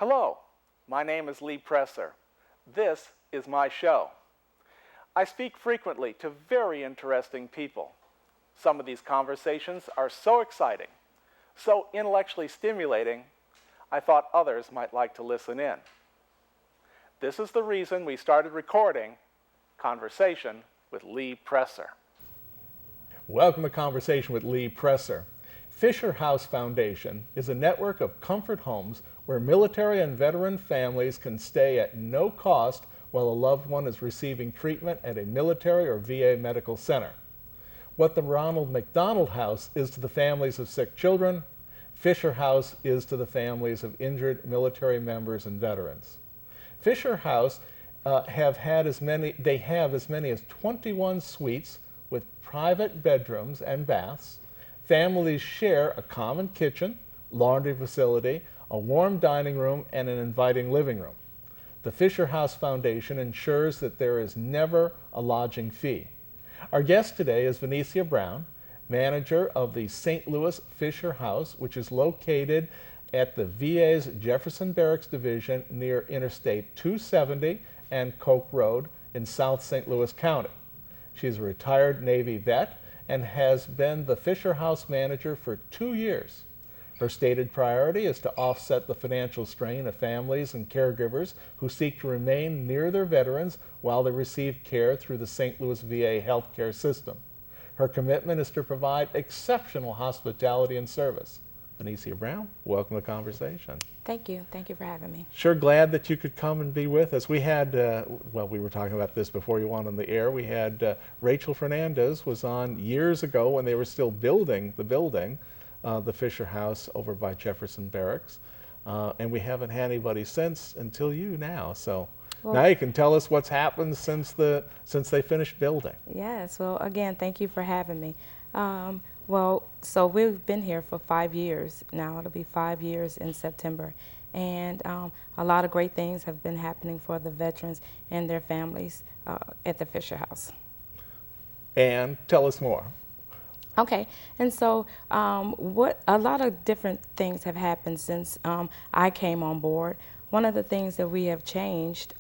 Hello, my name is Lee Presser. This is my show. I speak frequently to very interesting people. Some of these conversations are so exciting, so intellectually stimulating, I thought others might like to listen in. This is the reason we started recording Conversation with Lee Presser. Welcome to Conversation with Lee Presser. Fisher House Foundation is a network of comfort homes where military and veteran families can stay at no cost while a loved one is receiving treatment at a military or VA medical center. What the Ronald McDonald House is to the families of sick children, Fisher House is to the families of injured military members and veterans. Fisher House have as many as 21 suites with private bedrooms and baths. Families share a common kitchen, laundry facility, a warm dining room, and an inviting living room. The Fisher House Foundation ensures that there is never a lodging fee. Our guest today is Vanniecia Brown, manager of the St. Louis Fisher House, which is located at the VA's Jefferson Barracks Division near Interstate 270 and Koch Road in South St. Louis County. She's a retired Navy vet and has been the Fisher House manager for 2 years. Her stated priority is to offset the financial strain of families and caregivers who seek to remain near their veterans while they receive care through the St. Louis VA healthcare system. Her commitment is to provide exceptional hospitality and service. Vanniecia Brown, welcome to Conversation. Thank you. Thank you for having me. Sure glad that you could come and be with us. We had, we were talking about this before you went on the air. We had Rachel Fernandez was on years ago when they were still building the building, the Fisher House over by Jefferson Barracks. And we haven't had anybody since until you now. So now you can tell us what's happened since they finished building. Yes. Well, again, thank you for having me. So we've been here for 5 years now. It'll be 5 years in September. And a lot of great things have been happening for the veterans and their families at the Fisher House. And tell us more. Okay, and so a lot of different things have happened since I came on board. One of the things that we have changed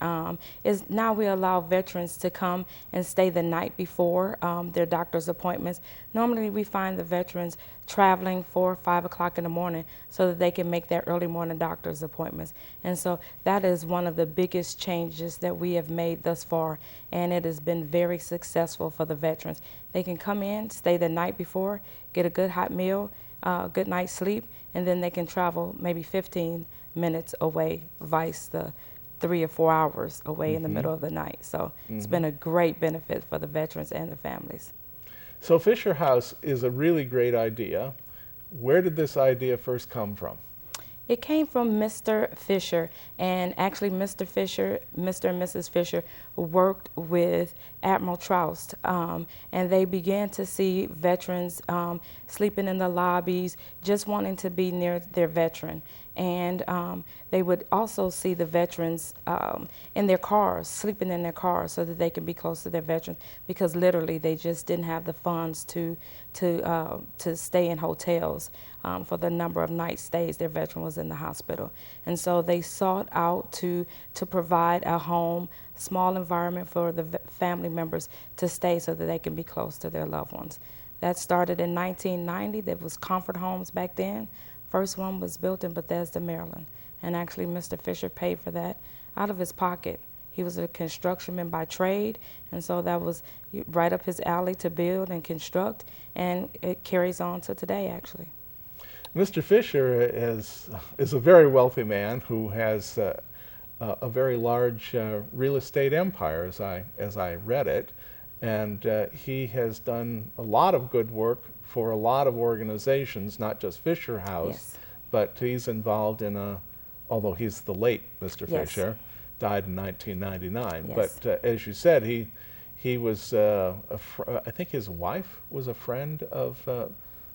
is now we allow veterans to come and stay the night before their doctor's appointments. Normally we find the veterans traveling 4 or 5 o'clock in the morning so that they can make their early morning doctor's appointments. And so that is one of the biggest changes that we have made thus far, and it has been very successful for the veterans. They can come in, stay the night before, get a good hot meal, good night's sleep, and then they can travel maybe 15 minutes away, vice the 3 or 4 hours away in the middle of the night. So it's been a great benefit for the veterans and the families. So Fisher House is a really great idea. Where did this idea first come from? It came from Mr. Fisher, and actually Mr. and Mrs. Fisher worked with Admiral Troust, and they began to see veterans sleeping in the lobbies, just wanting to be near their veteran. And they would also see the veterans in their cars, sleeping in their cars so that they can be close to their veterans, because literally they just didn't have the funds to stay in hotels for the number of night stays their veteran was in the hospital. And so they sought out to provide a home, small environment for the family members to stay so that they can be close to their loved ones. That started in 1990. There was comfort homes back then. First one was built in Bethesda, Maryland, and actually Mr. Fisher paid for that out of his pocket. He was a constructionman by trade, and so that was right up his alley to build and construct, and it carries on to today, actually. Mr. Fisher is a very wealthy man who has a very large real estate empire, as I read it, and he has done a lot of good work for a lot of organizations, not just Fisher House, Yes. but he's involved in although he's the late Mr. Yes. Fisher, died in 1999. Yes. But as you said, he was, I think his wife was a friend of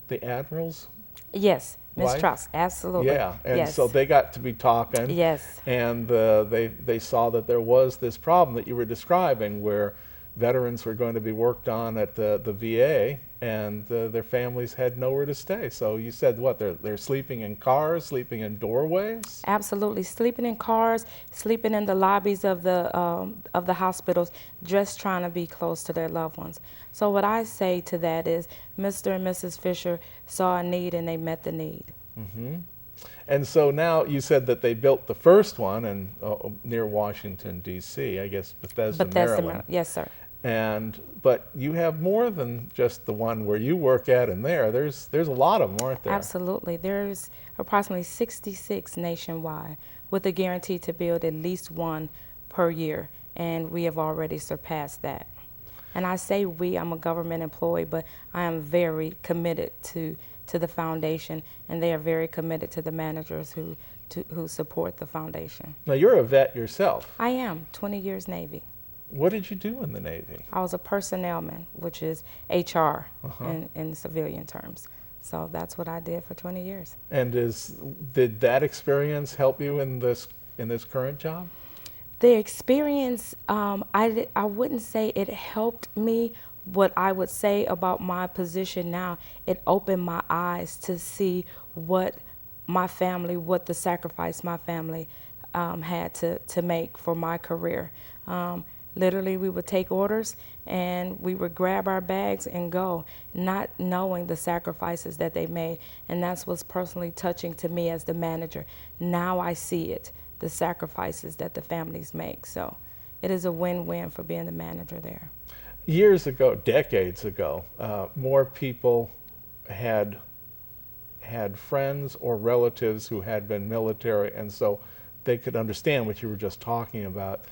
the Admiral's. Yes, Ms. Wife? Troust, absolutely. Yeah, and yes. so they got to be talking. Yes. And they saw that there was this problem that you were describing where veterans were going to be worked on at the VA, and their families had nowhere to stay. So you said what, they're sleeping in cars, sleeping in doorways? Absolutely, sleeping in cars, sleeping in the lobbies of the hospitals, just trying to be close to their loved ones. So what I say to that is, Mr. and Mrs. Fisher saw a need and they met the need. Mm-hmm. And so now you said that they built the first one in, near Washington, D.C., I guess Bethesda, Maryland. Yes, sir. But you have more than just the one where you work at and there. There's a lot of them, aren't there? Absolutely. There's approximately 66 nationwide with a guarantee to build at least one per year, and we have already surpassed that. And I say we, I'm a government employee, but I am very committed to the foundation, and they are very committed to the managers who support the foundation. Now, you're a vet yourself. I am, 20 years Navy. What did you do in the Navy? I was a personnelman, which is HR in civilian terms. So that's what I did for 20 years. And did that experience help you in this current job? The experience, I wouldn't say it helped me. What I would say about my position now, it opened my eyes to see what my family, what the sacrifice my family had to make for my career. Literally, we would take orders and we would grab our bags and go, not knowing the sacrifices that they made. And that's what's personally touching to me as the manager. Now I see it, the sacrifices that the families make. So it is a win-win for being the manager there. Years ago, decades ago, more people had friends or relatives who had been military, and so they could understand what you were just talking about.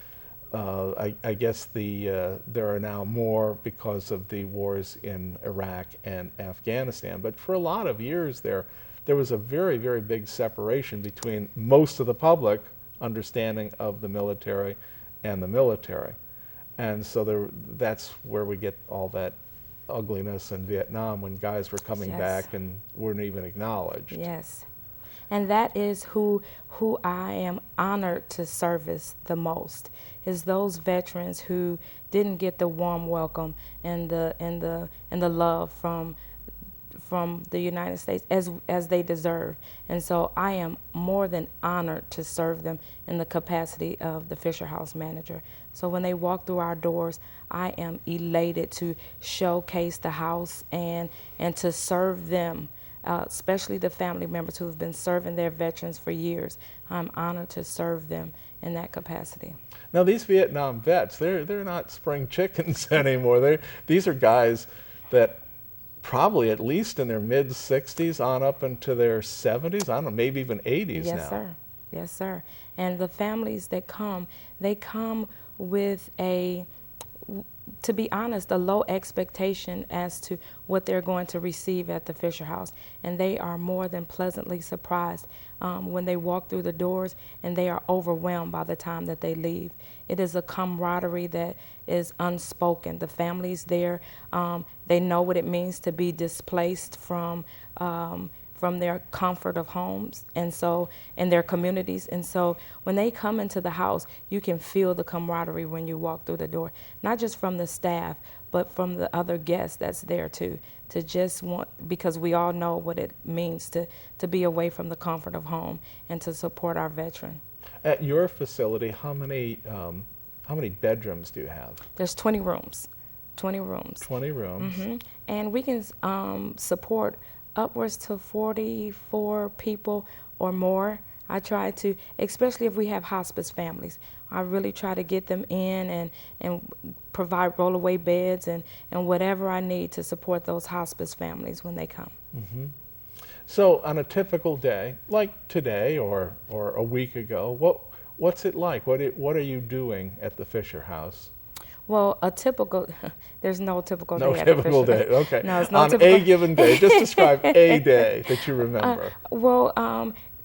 I guess there are now more because of the wars in Iraq and Afghanistan. But for a lot of years there was a very, very big separation between most of the public understanding of the military and the military. And so that's where we get all that ugliness in Vietnam when guys were coming back and weren't even acknowledged. Yes. And that is who I am honored to service the most, is those veterans who didn't get the warm welcome and the love from the United States as they deserve. And so I am more than honored to serve them in the capacity of the Fisher House manager. So when they walk through our doors, I am elated to showcase the house and to serve them. Especially the family members who have been serving their veterans for years. I'm honored to serve them in that capacity. Now these Vietnam vets, they're not spring chickens anymore. These are guys that probably at least in their mid-60s on up into their 70s, I don't know, maybe even 80s now. Yes, sir. Yes, sir. And the families that come, they come with to be honest, a low expectation as to what they're going to receive at the Fisher House. And they are more than pleasantly surprised when they walk through the doors, and they are overwhelmed by the time that they leave. It is a camaraderie that is unspoken. The families there, they know what it means to be displaced from their comfort of homes and so in their communities. And so when they come into the house, you can feel the camaraderie when you walk through the door, not just from the staff, but from the other guests that's there too, to just want, because we all know what it means to be away from the comfort of home and to support our veteran. At your facility, how many bedrooms do you have? There's 20 rooms. 20 rooms. 20 rooms. Mm-hmm. And we can support upwards to 44 people or more. I try to, especially if we have hospice families, I really try to get them in and provide rollaway beds and whatever I need to support those hospice families when they come. Mm-hmm. So on a typical day, like today or a week ago, what's it like? What are you doing at the Fisher House? Well, there's no typical day. No typical day, okay. No, it's no on typical. A given day, just describe a day that you remember.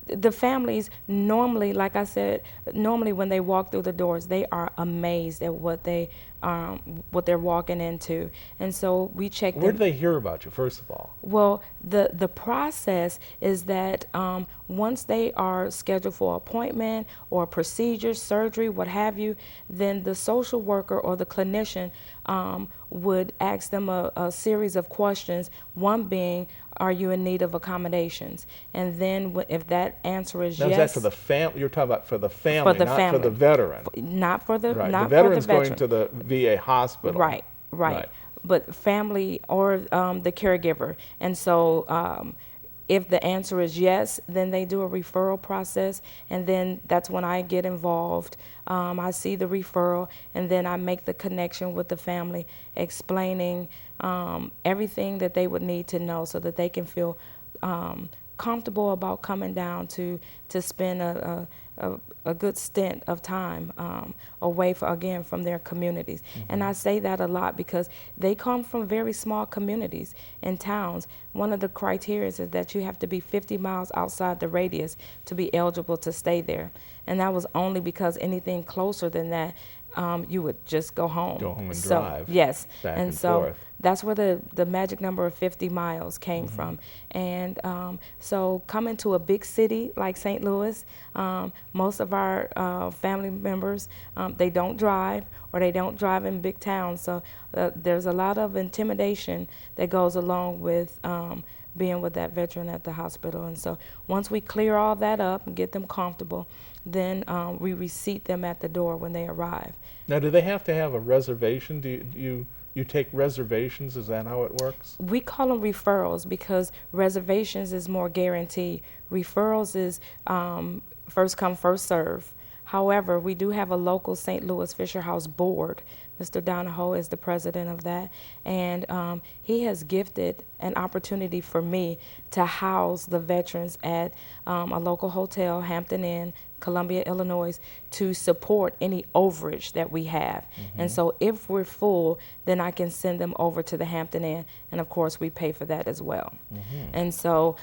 The families normally, like I said, normally when they walk through the doors, they are amazed at what they what they're walking into. And so we check them. Where do they hear about you, first of all? Well, the process is that once they are scheduled for appointment or procedure, surgery, what have you, then the social worker or the clinician would ask them a series of questions, one being, are you in need of accommodations? And then if that answer is Now, yes. is that for the family? You're talking about for the family, For the not family. for the veteran. Not for the, Right. not The veteran's for the veteran. going to the VA hospital. Right. Right. But family or the caregiver. And so if the answer is yes, then they do a referral process, and then that's when I get involved. I see the referral, and then I make the connection with the family, explaining everything that they would need to know so that they can feel comfortable about coming down to spend a good stint of time away from their communities. Mm-hmm. And I say that a lot because they come from very small communities and towns. One of the criteria is that you have to be 50 miles outside the radius to be eligible to stay there. And that was only because anything closer than that, you would just go home. Go home and drive. Yes. Back and and so forth. That's where the magic number of 50 miles came Mm-hmm. from. And so coming to a big city like St. Louis, most of our family members, they don't drive, or they don't drive in big towns. So there's a lot of intimidation that goes along with being with that veteran at the hospital. And so once we clear all that up and get them comfortable, then we reseat them at the door when they arrive. Now, do they have to have a reservation? Do you take reservations? Is that how it works? We call them referrals because reservations is more guaranteed. Referrals is first come, first serve. However, we do have a local St. Louis Fisher House board. Mr. Donahoe is the president of that, and he has gifted an opportunity for me to house the veterans at a local hotel, Hampton Inn, Columbia, Illinois, to support any overage that we have. Mm-hmm. And so if we're full, then I can send them over to the Hampton Inn, and of course we pay for that as well. Mm-hmm. And so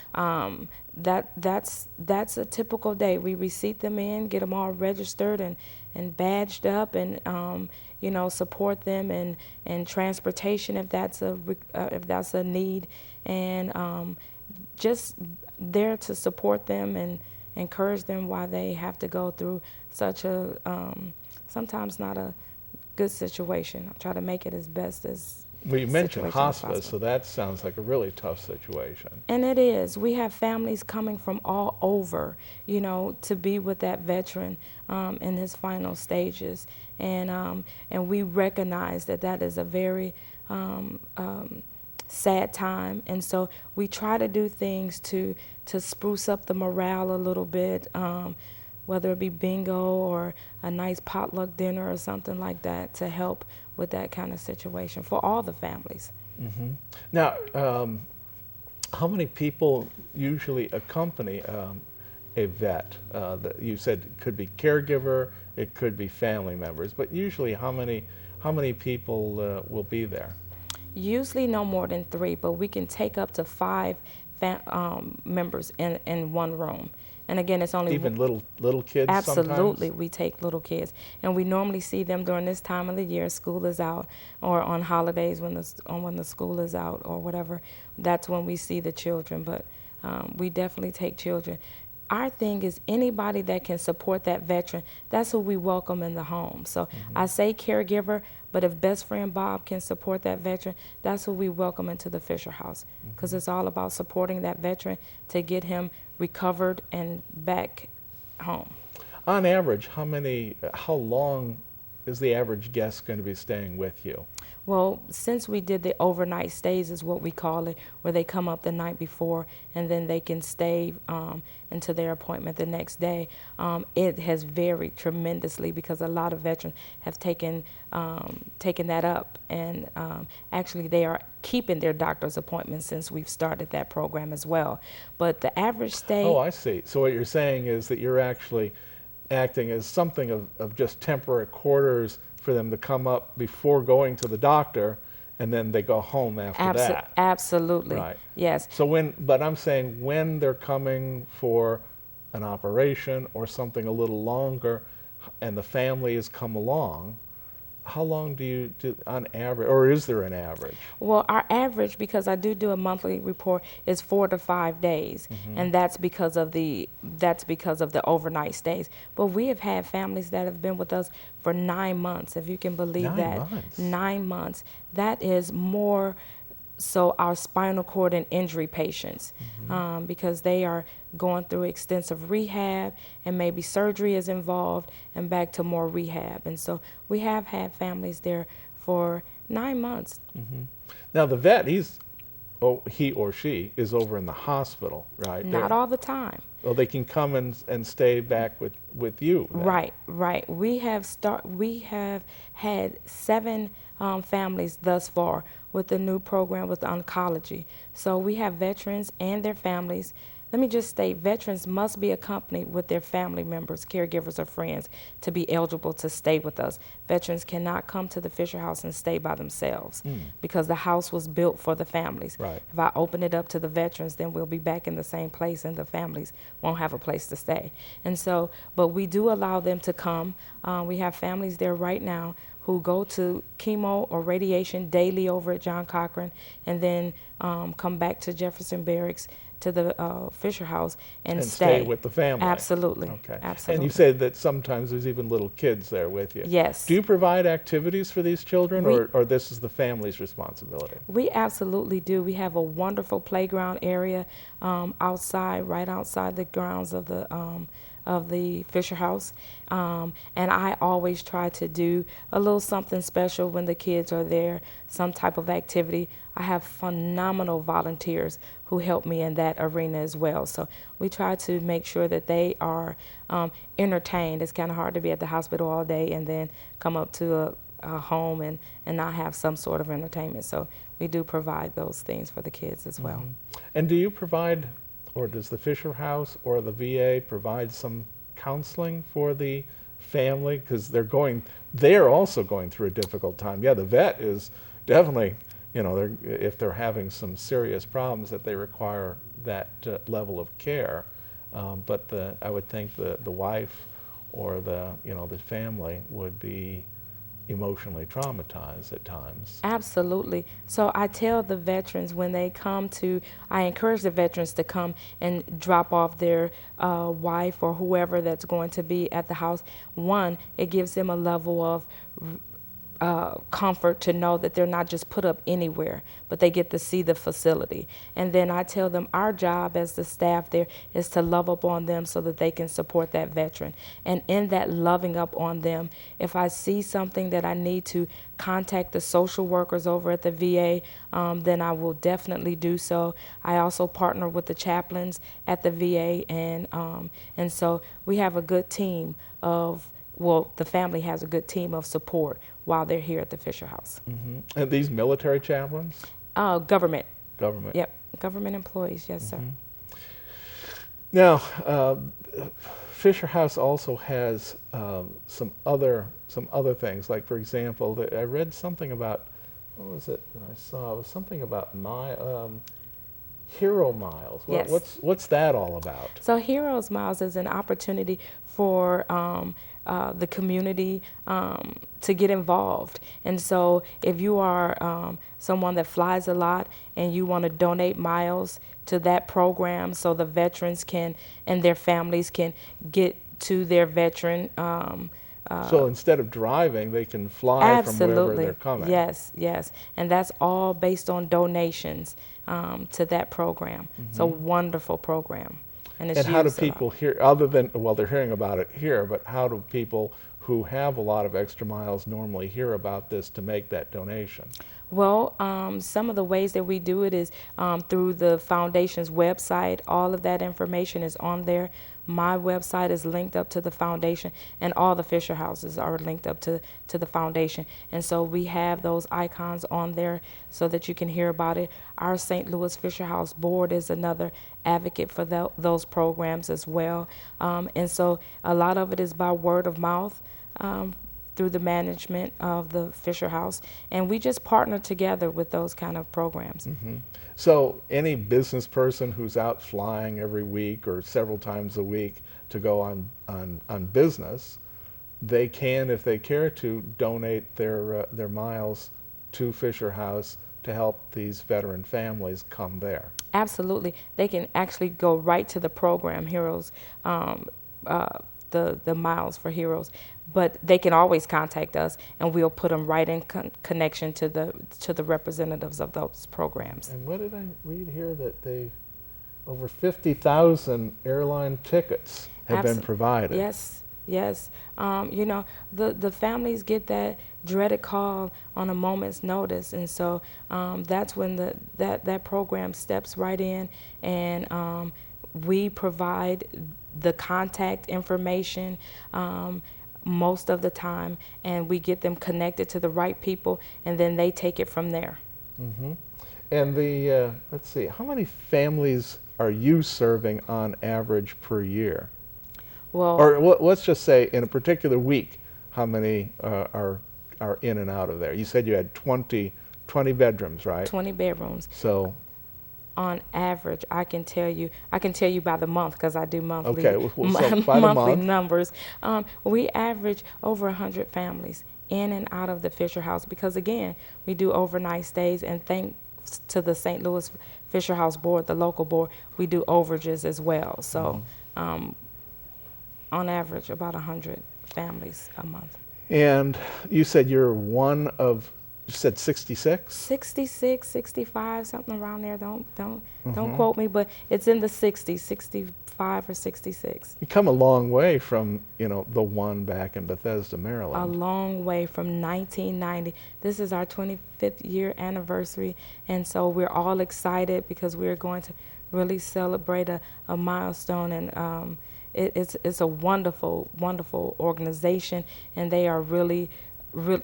that's a typical day. We receipt them in, get them all registered and badged up, and support them in transportation if that's a need, and just there to support them and encourage them while they have to go through such a sometimes not a good situation. I try to make it as best as. Well, you mentioned hospice, so that sounds like a really tough situation. And it is. We have families coming from all over, to be with that veteran in his final stages, and we recognize that is a very sad time, and so we try to do things to spruce up the morale a little bit, whether it be bingo or a nice potluck dinner or something like that to help with that kind of situation for all the families. Mm-hmm. Now, how many people usually accompany a vet? That you said it could be caregiver, it could be family members, but usually how many people will be there? Usually no more than 3, but we can take up to 5 members in one room. And again, it's only even little kids. Absolutely, sometimes? We take little kids, and we normally see them during this time of the year. School is out, or on holidays when the school is out, or whatever. That's when we see the children. But we definitely take children. Our thing is anybody that can support that veteran. That's who we welcome in the home. So I say caregiver, but if best friend Bob can support that veteran, that's who we welcome into the Fisher House, because it's all about supporting that veteran to get him recovered and back home. On average, how long is the average guest going to be staying with you? Well, since we did the overnight stays is what we call it, where they come up the night before and then they can stay until their appointment the next day, it has varied tremendously because a lot of veterans have taken that up, and actually they are keeping their doctor's appointments since we've started that program as well. But the average stay... Oh, I see. So what you're saying is that you're actually acting as something of just temporary quarters for them to come up before going to the doctor, and then they go home after that. Absolutely. Right. Yes. So but I'm saying when they're coming for an operation or something a little longer, and the family has come along, how long do you do on average, or is there an average? Well, our average, because I do a monthly report, is 4 to 5 days, and that's because of the overnight stays. But we have had families that have been with us for 9 months, if you can believe 9 that. months. 9 months. That is more so our spinal cord and injury patients, because they are going through extensive rehab, and maybe surgery is involved, and back to more rehab. And so we have had families there for 9 months. Now the vet, he or she is over in the hospital, right? Not all the time. Well, they can come and stay back with you. Then. Right. We have had 7 families thus far with the new program with oncology. So we have veterans and their families. Let me just state, veterans must be accompanied with their family members, caregivers, or friends to be eligible to stay with us. Veterans cannot come to the Fisher House and stay by themselves because the house was built for the families. Right. If I open it up to the veterans, then we'll be back in the same place and the families won't have a place to stay. And so, but we do allow them to come. We have families there right now who go to chemo or radiation daily over at John Cochran, and then come back to Jefferson Barracks to the Fisher House and stay with the family. Absolutely. Okay. Absolutely. And you said that sometimes there's even little kids there with you. Yes. Do you provide activities for these children, or this is the family's responsibility? We absolutely do. We have a wonderful playground area outside, right outside the grounds of the Fisher House, and I always try to do a little something special when the kids are there, some type of activity. I have phenomenal volunteers who help me in that arena as well. So we try to make sure that they are entertained. It's kind of hard to be at the hospital all day and then come up to a home and not have some sort of entertainment. So we do provide those things for the kids as well. And do you provide, or does the Fisher House or the VA provide some counseling for the family? Because they're also going through a difficult time. Yeah, the vet is definitely, if they're having some serious problems that they require that level of care. But I would think the wife or the family would be emotionally traumatized at times. Absolutely. So I tell the veterans when they come I encourage the veterans to come and drop off their wife or whoever that's going to be at the house. One, it gives them a level of comfort to know that they're not just put up anywhere, but they get to see the facility. And then I tell them our job as the staff there is to love up on them so that they can support that veteran. And in that loving up on them, if I see something that I need to contact the social workers over at the VA, then I will definitely do so. I also partner with the chaplains at the VA, and so we have a good team the family has a good team of support while they're here at the Fisher House. And these military chaplains? Government. Government. Yep, government employees, yes, sir. Now, Fisher House also has some other things, like, for example, I read something about, what was it that I saw? It was something about Hero Miles. Yes. What's that all about? So Heroes Miles is an opportunity for the community to get involved. And so if you are someone that flies a lot and you want to donate miles to that program so the veterans can and their families can get to their veteran. So instead of driving, they can fly from wherever they're coming. Yes. And that's all based on donations to that program. It's a wonderful program. And how do people hear, other than, they're hearing about it here, but how do people who have a lot of extra miles normally hear about this to make that donation? Well, some of the ways that we do it is through the foundation's website. All of that information is on there. My website is linked up to the foundation, and all the Fisher Houses are linked up to the foundation. And so we have those icons on there so that you can hear about it. Our St. Louis Fisher House Board is another advocate for those programs as well. And so a lot of it is by word of mouth through the management of the Fisher House. And we just partner together with those kind of programs. So any business person who's out flying every week or several times a week to go on business, they can, if they care to, donate their miles to Fisher House to help these veteran families come there. Absolutely. They can actually go right to the program, Heroes, the Miles for Heroes. But they can always contact us, and we'll put them right in connection to the representatives of those programs. And what did I read here, that over 50,000 airline tickets have been provided? Yes, yes. You know, the families get that dreaded call on a moment's notice, and so that's when that program steps right in, and we provide the contact information most of the time, and we get them connected to the right people, and then they take it from there. Mm-hmm. And let's see, how many families are you serving on average per year? Well, or let's just say in a particular week, how many are in and out of there? You said you had 20 bedrooms, right? 20 bedrooms. So on average, I can tell you by the month, because I do monthly, okay, so by the monthly month. numbers. We average over 100 families in and out of the Fisher House, because again, we do overnight stays, and thanks to the St. Louis Fisher House Board, the local board, we do overages as well. So on average, about 100 families a month. And you said you're one of, you said 66? 66, 65, something around there. Don't quote me, but it's in the 60s, 65 or 66. You come a long way from, you know, the one back in Bethesda, Maryland. A long way from 1990. This is our 25th year anniversary, and so we're all excited because we're going to really celebrate a milestone, and it's a wonderful, wonderful organization, and they are really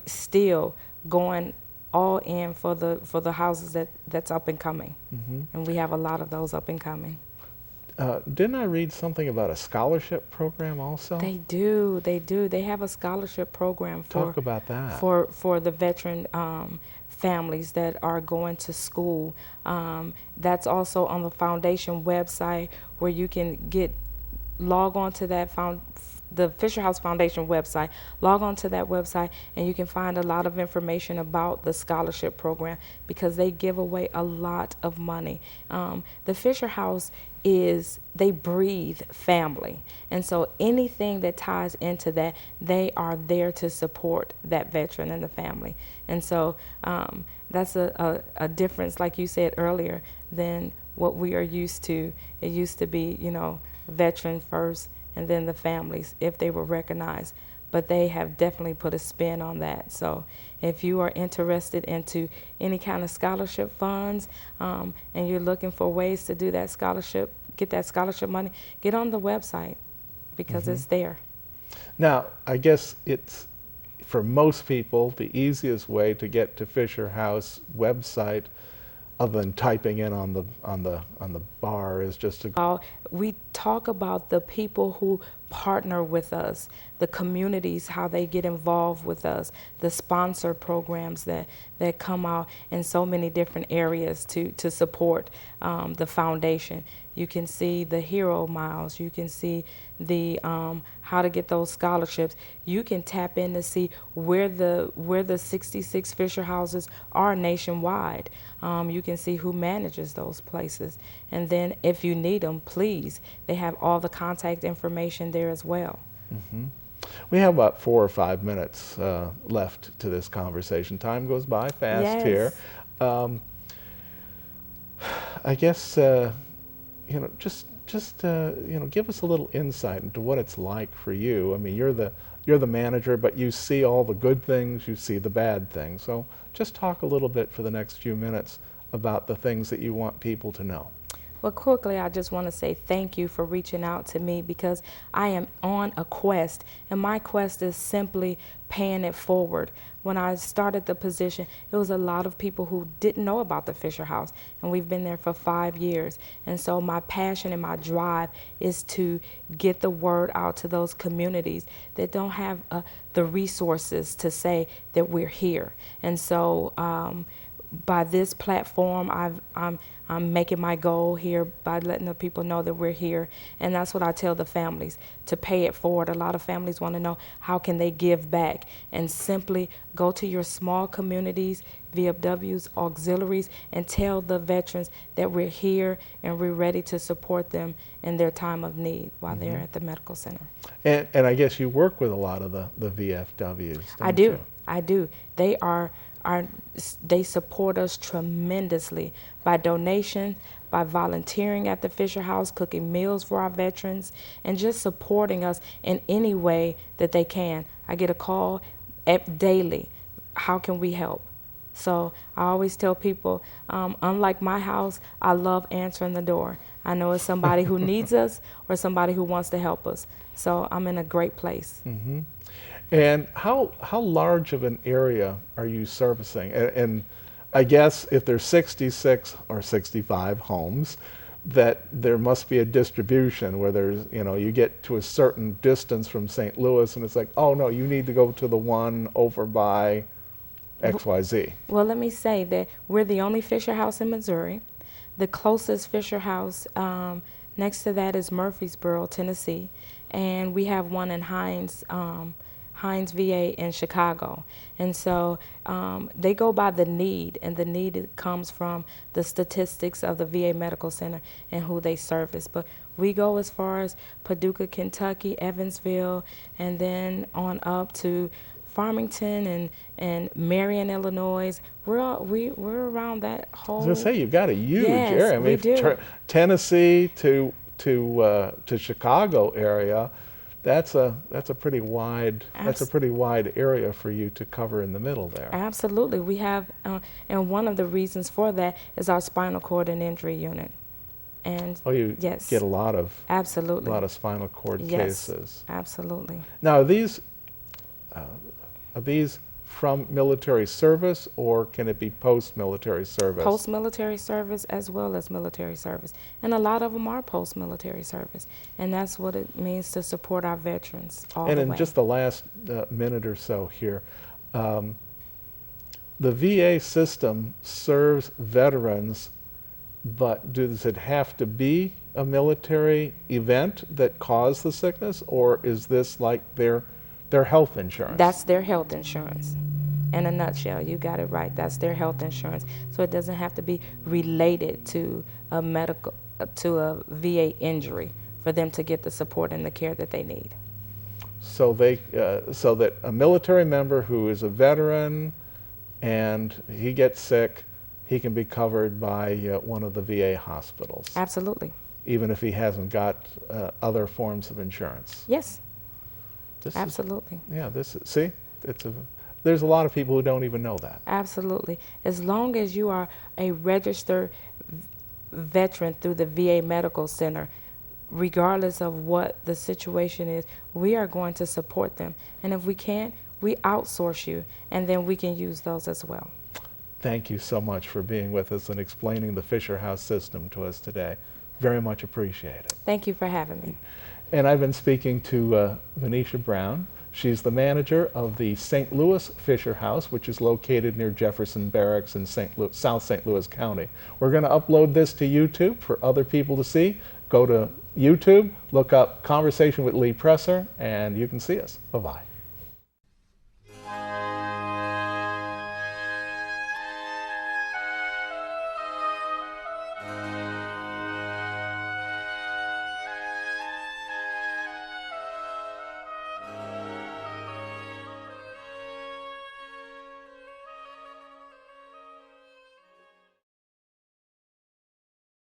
still going all in for the houses that's up and coming. And we have a lot of those up and coming. Didn't I read something about a scholarship program also? They do. They have a scholarship program Talk about that. for the veteran families that are going to school. That's also on the foundation website, where you can log on to the Fisher House Foundation website, log on to that website, and you can find a lot of information about the scholarship program, because they give away a lot of money. The Fisher House they breathe family, and so anything that ties into that, they are there to support that veteran and the family. And so that's a difference, like you said earlier, than what we are used to. It used to be, you know, veteran first, and then the families, if they were recognized. But they have definitely put a spin on that. So if you are interested into any kind of scholarship funds, and you're looking for ways to do that scholarship, get that scholarship money, get on the website, because it's there. Now, I guess it's, for most people, the easiest way to get to Fisher House website, other than typing in on the bar, is just to we talk about the people who partner with us, the communities, how they get involved with us, the sponsor programs that come out in so many different areas to support the foundation. You can see the Hero Miles. You can see the how to get those scholarships. You can tap in to see where the 66 Fisher houses are nationwide. You can see who manages those places. And then if you need them, please, they have all the contact information there as well. We have about 4 or 5 minutes left to this conversation. Time goes by fast here. I guess you know, just you know, give us a little insight into what it's like for you. I mean, you're the manager, but you see all the good things, you see the bad things. So just talk a little bit for the next few minutes about the things that you want people to know. Well, quickly, I just want to say thank you for reaching out to me, because I am on a quest, and my quest is simply paying it forward. When I started the position, it was a lot of people who didn't know about the Fisher House, and we've been there for 5 years. And so my passion and my drive is to get the word out to those communities that don't have the resources to say that we're here. And so by this platform, I'm I'm making my goal here by letting the people know that we're here. And that's what I tell the families, to pay it forward. A lot of families want to know how can they give back, and simply go to your small communities, VFWs, auxiliaries, and tell the veterans that we're here and we're ready to support them in their time of need while they're at the medical center. And I guess you work with a lot of the VFWs, I don't do. you? I do. They support us tremendously by donation, by volunteering at the Fisher House, cooking meals for our veterans, and just supporting us in any way that they can. I get a call daily. How can we help? So I always tell people, unlike my house, I love answering the door. I know it's somebody who needs us or somebody who wants to help us. So I'm in a great place. Mm-hmm. And how large of an area are you servicing? And I guess if there's 66 or 65 homes, that there must be a distribution where there's, you get to a certain distance from St. Louis and it's like, oh no, you need to go to the one over by XYZ. Well, let me say that we're the only Fisher House in Missouri. The closest Fisher House next to that is Murfreesboro, Tennessee, and we have one in Hines VA in Chicago. And so they go by the need, and the need comes from the statistics of the VA Medical Center and who they service. But we go as far as Paducah, Kentucky, Evansville, and then on up to Farmington and Marion, Illinois. We're around that whole. I was gonna say, you've got a huge yes, area. I mean, we do. Tennessee to Chicago area. That's a pretty wide area for you to cover in the middle there. Absolutely, we have, and one of the reasons for that is our spinal cord and injury unit. And you yes, get a lot of spinal cord yes, cases. Absolutely. Now, are these from military service, or can it be post-military service? Post-military service as well as military service. And a lot of them are post-military service. And that's what it means to support our veterans all the way. And in just the last minute or so here, the VA system serves veterans, but does it have to be a military event that caused the sickness, or is this like their health insurance? That's their health insurance. In a nutshell, you got it right. That's their health insurance. So it doesn't have to be related to a VA injury for them to get the support and the care that they need. So so that a military member who is a veteran and he gets sick, he can be covered by one of the VA hospitals. Absolutely. Even if he hasn't got other forms of insurance. Yes. Absolutely. There's a lot of people who don't even know that. Absolutely. As long as you are a registered veteran through the VA Medical Center, regardless of what the situation is, we are going to support them. And if we can't, we outsource you, and then we can use those as well. Thank you so much for being with us and explaining the Fisher House system to us today. Very much appreciated. Thank you for having me. And I've been speaking to Vanniecia Brown. She's the manager of the St. Louis Fisher House, which is located near Jefferson Barracks in South St. Louis County. We're going to upload this to YouTube for other people to see. Go to YouTube, look up Conversation with Lee Presser, and you can see us. Bye-bye.